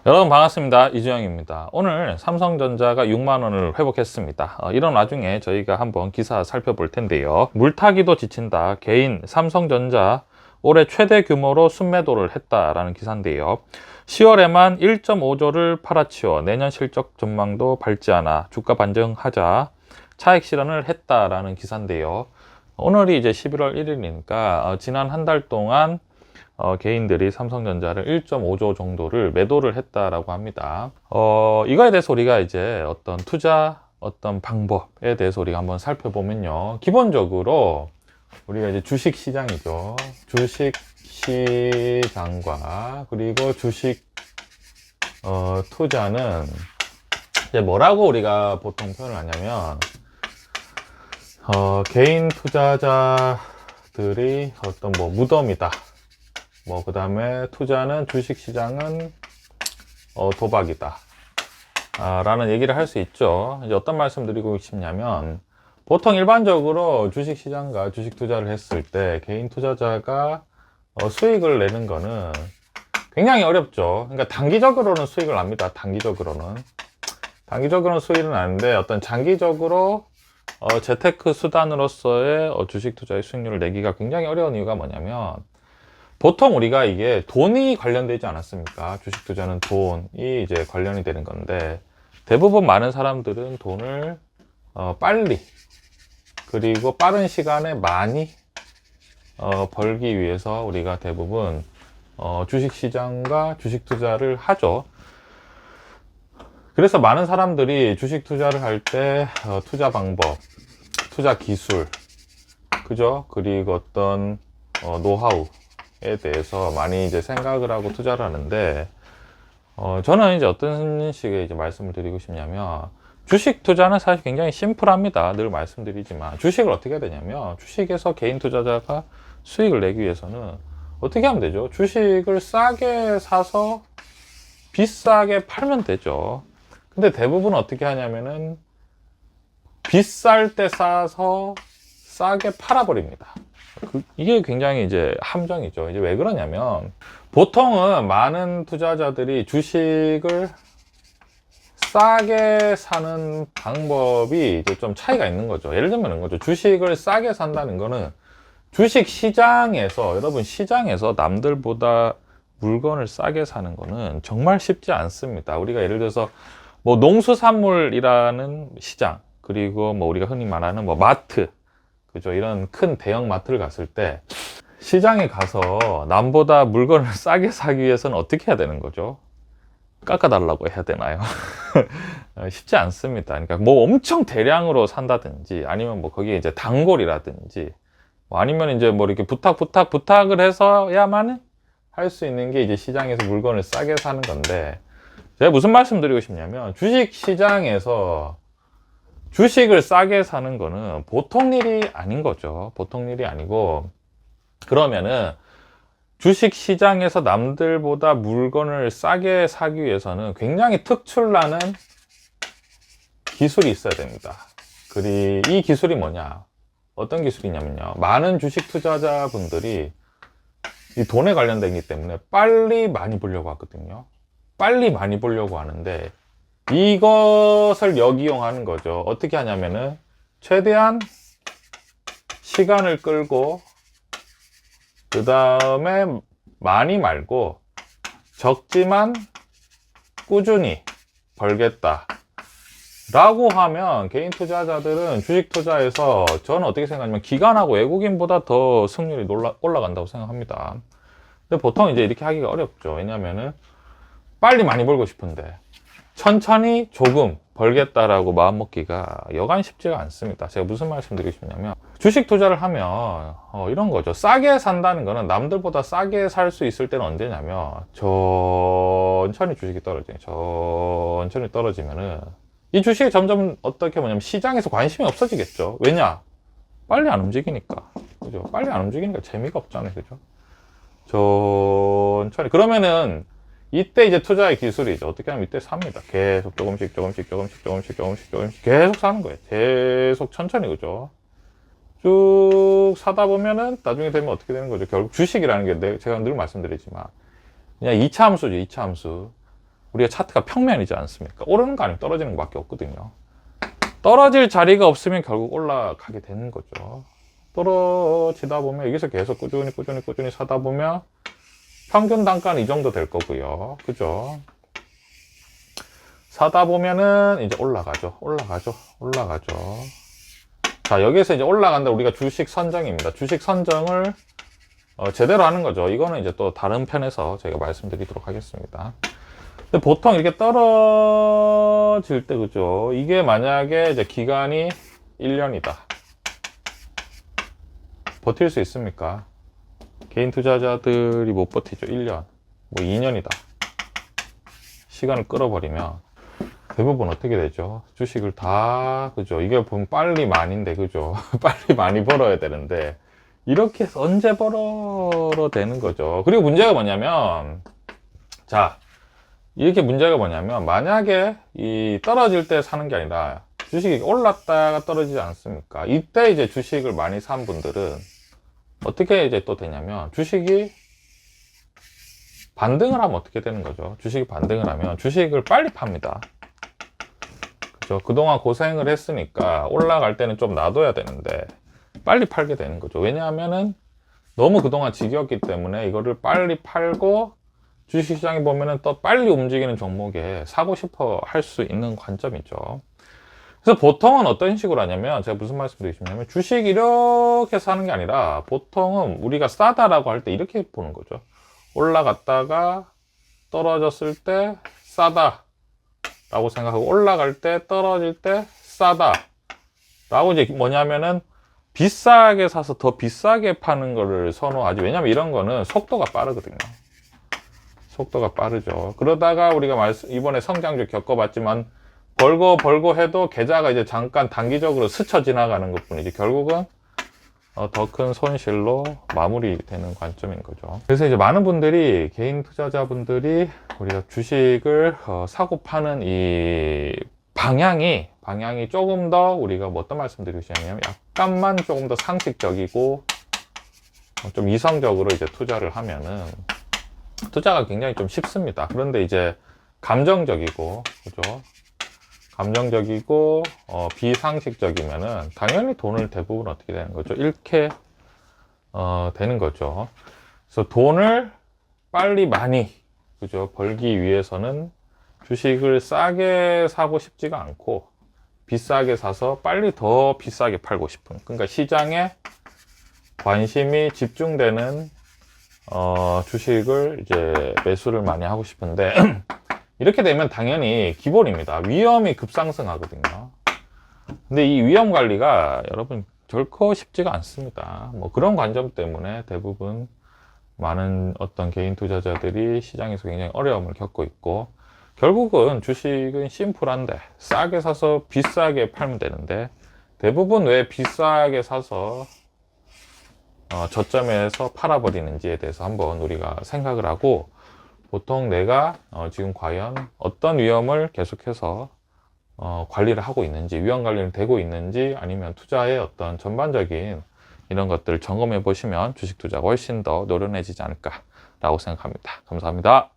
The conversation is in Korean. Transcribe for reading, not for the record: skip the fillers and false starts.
여러분 반갑습니다. 이주영입니다. 오늘 삼성전자가 6만원을 회복했습니다. 이런 와중에 저희가 한번 기사 살펴볼 텐데요. 물타기도 지친다. 개인 삼성전자 올해 최대 규모로 순매도를 했다라는 기사인데요. 10월에만 1.5조를 팔아치워 내년 실적 전망도 밝지 않아 주가 반등하자 차익 실현을 했다라는 기사인데요. 오늘이 이제 11월 1일이니까 지난 한 달 동안 개인들이 삼성전자를 1.5조 정도를 매도를 했다라고 합니다. 이거에 대해서 우리가 이제 어떤 투자, 어떤 방법에 대해서 우리가 한번 살펴보면요. 기본적으로 우리가 이제 주식 시장이죠. 주식 시장과 그리고 주식 투자는 이제 뭐라고 우리가 보통 표현을 하냐면 개인 투자자들이 어떤 뭐 무덤이다. 그 다음에 투자는 주식시장은 도박이다 라는 얘기를 할 수 있죠. 이제 어떤 말씀 드리고 싶냐면 보통 일반적으로 주식시장과 주식 투자를 했을 때 개인 투자자가 수익을 내는 거는 굉장히 어렵죠. 그러니까 단기적으로는 수익을 납니다. 단기적으로는 수익은 나는데 어떤 장기적으로 재테크 수단으로서의 주식 투자의 수익률을 내기가 굉장히 어려운 이유가 뭐냐면 보통 우리가 이게 돈이 관련되지 않았습니까? 주식 투자는 돈이 이제 관련이 되는 건데 대부분 많은 사람들은 돈을 빨리 그리고 빠른 시간에 많이 벌기 위해서 우리가 대부분 주식 시장과 주식 투자를 하죠. 그래서 많은 사람들이 주식 투자를 할 때 투자 방법, 투자 기술, 그죠? 그리고 어떤 노하우에 대해서 많이 이제 생각을 하고 투자를 하는데 저는 이제 어떤 식의 이제 말씀을 드리고 싶냐면 주식 투자는 사실 굉장히 심플합니다. 늘 말씀드리지만 주식을 어떻게 해야 되냐면 주식에서 개인 투자자가 수익을 내기 위해서는 어떻게 하면 되죠? 주식을 싸게 사서 비싸게 팔면 되죠. 근데 대부분 어떻게 하냐면은 비쌀 때 싸서 싸게 팔아버립니다. 이게 굉장히 이제 함정이죠. 이제 왜 그러냐면 보통은 많은 투자자들이 주식을 싸게 사는 방법이 이제 좀 차이가 있는 거죠. 예를 들면 거죠. 주식을 싸게 산다는 거는 주식 시장에서 여러분 시장에서 남들보다 물건을 싸게 사는 거는 정말 쉽지 않습니다. 우리가 예를 들어서 뭐 농수산물이라는 시장 그리고 뭐 우리가 흔히 말하는 뭐 마트 그죠? 이런 큰 대형 마트를 갔을 때 시장에 가서 남보다 물건을 싸게 사기 위해서는 어떻게 해야 되는 거죠? 깎아달라고 해야 되나요? 쉽지 않습니다. 그러니까 뭐 엄청 대량으로 산다든지 아니면 뭐 거기에 이제 단골이라든지 뭐 아니면 이제 뭐 이렇게 부탁을 해서야만 할 수 있는 게 이제 시장에서 물건을 싸게 사는 건데 제가 무슨 말씀 드리고 싶냐면 주식 시장에서 주식을 싸게 사는 거는 보통 일이 아닌 거죠. 보통 일이 아니고 그러면은 주식 시장에서 남들보다 물건을 싸게 사기 위해서는 굉장히 특출나는 기술이 있어야 됩니다. 그리고 이 기술이 뭐냐? 어떤 기술이냐면요. 많은 주식 투자자분들이 이 돈에 관련되기 때문에 빨리 많이 벌려고 하거든요. 빨리 많이 벌려고 하는데 이것을 역이용하는 거죠. 어떻게 하냐면은 최대한 시간을 끌고 그 다음에 많이 말고 적지만 꾸준히 벌겠다 라고 하면 개인 투자자들은 주식 투자에서 저는 어떻게 생각하냐면 기관하고 외국인보다 더 승률이 올라간다고 생각합니다. 근데 보통 이제 이렇게 하기가 어렵죠. 왜냐면은 빨리 많이 벌고 싶은데 천천히 조금 벌겠다라고 마음먹기가 여간 쉽지가 않습니다. 제가 무슨 말씀 드리고 싶냐면 주식 투자를 하면 이런 거죠. 싸게 산다는 거는 남들보다 싸게 살 수 있을 때는 언제냐면 천천히 주식이 떨어져요. 천천히 떨어지면은 이 주식이 점점 어떻게 뭐냐면 시장에서 관심이 없어지겠죠. 왜냐? 빨리 안 움직이니까. 그죠? 빨리 안 움직이니까 재미가 없잖아요. 그죠? 천천히. 그러면은 이때 이제 투자의 기술이죠. 어떻게 하면 이때 삽니다. 계속 조금씩 계속 사는 거예요. 계속 천천히, 그죠? 쭉 사다 보면은 나중에 되면 어떻게 되는 거죠? 결국 주식이라는 게 제가 늘 말씀드리지만 그냥 2차 함수죠. 2차 함수. 우리가 차트가 평면이지 않습니까? 오르는 거 아니면 떨어지는 것밖에 없거든요. 떨어질 자리가 없으면 결국 올라가게 되는 거죠. 떨어지다 보면 여기서 계속 꾸준히 사다 보면 평균 단가는 이 정도 될 거고요. 그죠? 사다 보면은 이제 올라가죠. 자, 여기에서 이제 올라간다. 우리가 주식 선정입니다. 주식 선정을 제대로 하는 거죠. 이거는 이제 또 다른 편에서 제가 말씀드리도록 하겠습니다. 근데 보통 이렇게 떨어질 때, 그죠? 이게 만약에 이제 기간이 1년이다. 버틸 수 있습니까? 개인 투자자들이 못 버티죠. 1년. 뭐 2년이다. 시간을 끌어버리면 대부분 어떻게 되죠? 주식을 다, 그죠? 이게 보면 빨리 많이인데, 그죠? 빨리 많이 벌어야 되는데, 이렇게 해서 언제 벌어야 되는 거죠? 그리고 문제가 뭐냐면, 자, 이렇게 문제가 뭐냐면, 만약에 이 떨어질 때 사는 게 아니라, 주식이 올랐다가 떨어지지 않습니까? 이때 이제 주식을 많이 산 분들은, 어떻게 이제 또 되냐면, 주식이 반등을 하면 어떻게 되는 거죠? 주식이 반등을 하면, 주식을 빨리 팝니다. 그죠? 그동안 고생을 했으니까 올라갈 때는 좀 놔둬야 되는데 빨리 팔게 되는 거죠. 왜냐하면은 너무 그동안 지겼기 때문에 이거를 빨리 팔고 주식시장에 보면은 또 빨리 움직이는 종목에 사고 싶어 할 수 있는 관점이죠. 그래서 보통은 어떤 식으로 하냐면, 제가 무슨 말씀 드리냐면, 주식 이렇게 사는 게 아니라 보통은 우리가 싸다라고 할 때 이렇게 보는 거죠. 올라갔다가 떨어졌을 때 싸다 라고 생각하고, 올라갈 때 떨어질 때 싸다 라고, 이제 뭐냐면은 비싸게 사서 더 비싸게 파는 거를 선호하지. 왜냐면 이런 거는 속도가 빠르거든요. 속도가 빠르죠. 그러다가 우리가 이번에 성장주 겪어봤지만 벌고 해도 계좌가 이제 잠깐 단기적으로 스쳐 지나가는 것 뿐이지 결국은 더 큰 손실로 마무리되는 관점인 거죠. 그래서 이제 많은 분들이, 개인 투자자분들이 우리가 주식을 사고 파는 이 방향이 조금 더, 우리가 뭐 어떤 말씀 드리시냐면 약간만 조금 더 상식적이고 좀 이성적으로 이제 투자를 하면은 투자가 굉장히 좀 쉽습니다. 그런데 이제 감정적이고, 그죠? 감정적이고 비상식적이면은 당연히 돈을 대부분 어떻게 되는 거죠? 잃게 되는 거죠. 그래서 돈을 빨리 많이, 그죠? 벌기 위해서는 주식을 싸게 사고 싶지가 않고 비싸게 사서 빨리 더 비싸게 팔고 싶은, 그러니까 시장에 관심이 집중되는 주식을 이제 매수를 많이 하고 싶은데 이렇게 되면 당연히 기본입니다. 위험이 급상승하거든요. 근데 이 위험 관리가 여러분 결코 쉽지가 않습니다. 뭐 그런 관점 때문에 대부분 많은 어떤 개인 투자자들이 시장에서 굉장히 어려움을 겪고 있고, 결국은 주식은 심플한데 싸게 사서 비싸게 팔면 되는데, 대부분 왜 비싸게 사서 저점에서 팔아버리는지에 대해서 한번 우리가 생각을 하고, 보통 내가 지금 과연 어떤 위험을 계속해서 관리를 하고 있는지, 위험 관리는 되고 있는지, 아니면 투자의 어떤 전반적인 이런 것들을 점검해 보시면 주식 투자가 훨씬 더 노련해지지 않을까 라고 생각합니다. 감사합니다.